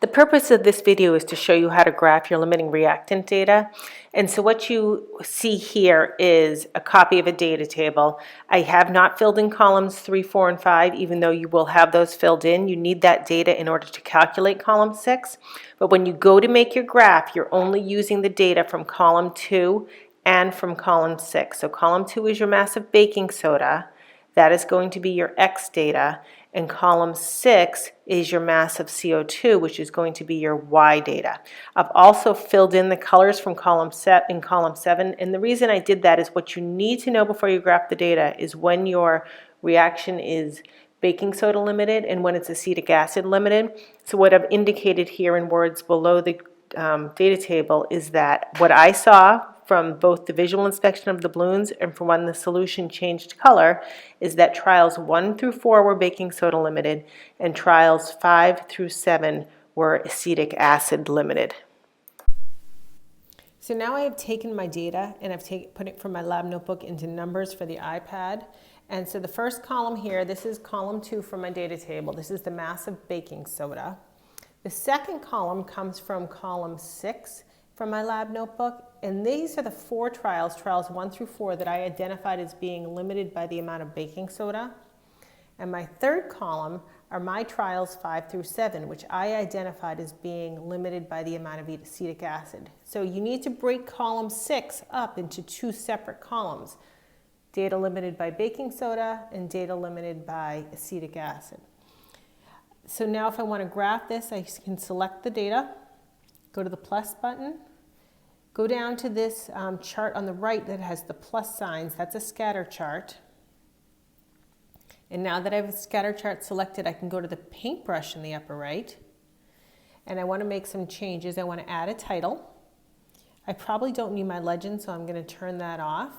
The purpose of this video is to show you how to graph your limiting reactant data. And so what you see here is a copy of a data table. I have not filled in columns 3, 4, and 5, even though you will have those filled in. You need that data in order to calculate column 6. But when you go to make your graph, you're only using the data from column 2 and from column 6. So column 2 is your mass of baking soda. That is going to be your X data. And column 6 is your mass of CO2, which is going to be your Y data. I've also filled in the colors from column 7, and the reason I did that is what you need to know before you graph the data is when your reaction is baking soda limited and when it's acetic acid limited. So what I've indicated here in words below the data table is that what I saw from both the visual inspection of the balloons and from when the solution changed color is that trials 1 through 4 were baking soda limited and trials 5 through 7 were acetic acid limited. So now I have taken my data and I've put it from my lab notebook into numbers for the iPad. And so the first column here, this is column 2 from my data table. This is the mass of baking soda. The second column comes from column 6 from my lab notebook, and these are the 4 trials 1 through 4, that I identified as being limited by the amount of baking soda. And my third column are my trials 5 through 7, which I identified as being limited by the amount of acetic acid. So you need to break column 6 up into 2 separate columns: data limited by baking soda and data limited by acetic acid. So now if I want to graph this, I can select the data, go to the plus button, go down to this chart on the right that has the plus signs. That's a scatter chart. And now that I have a scatter chart selected, I can go to the paintbrush in the upper right. And I want to make some changes. I want to add a title. I probably don't need my legend, so I'm going to turn that off.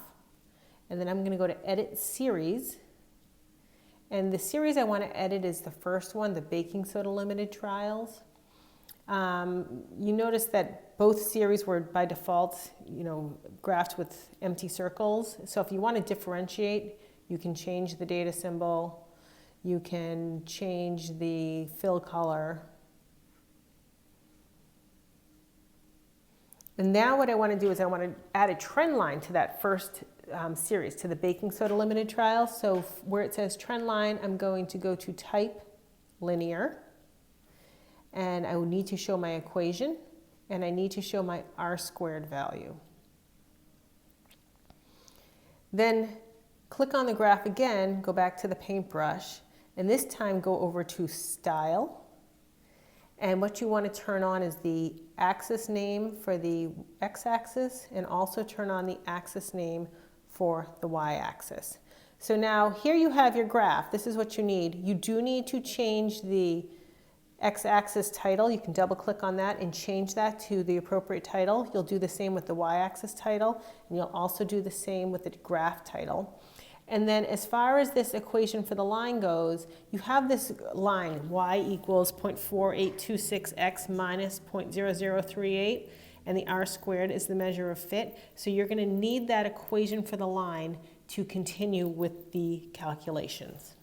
And then I'm going to go to Edit Series. And the series I want to edit is the first one, the baking soda limited trials. You notice that both series were by default, graphed with empty circles. So if you want to differentiate, you can change the data symbol. You can change the fill color. And now what I want to do is I want to add a trend line to that first series, to the baking soda limited trial. So where it says trend line, I'm going to go to type linear, and I will need to show my equation, and I need to show my R² value. Then click on the graph again, go back to the paintbrush, and this time go over to style. And what you want to turn on is the axis name for the x-axis, and also turn on the axis name for the y-axis. So now here you have your graph. This is what you need. You do need to change the x-axis title. You can double click on that and change that to the appropriate title. You'll do the same with the y-axis title, and you'll also do the same with the graph title. And then as far as this equation for the line goes, you have this line, y equals 0.4826x minus 0.0038, and the R² is the measure of fit. So you're going to need that equation for the line to continue with the calculations.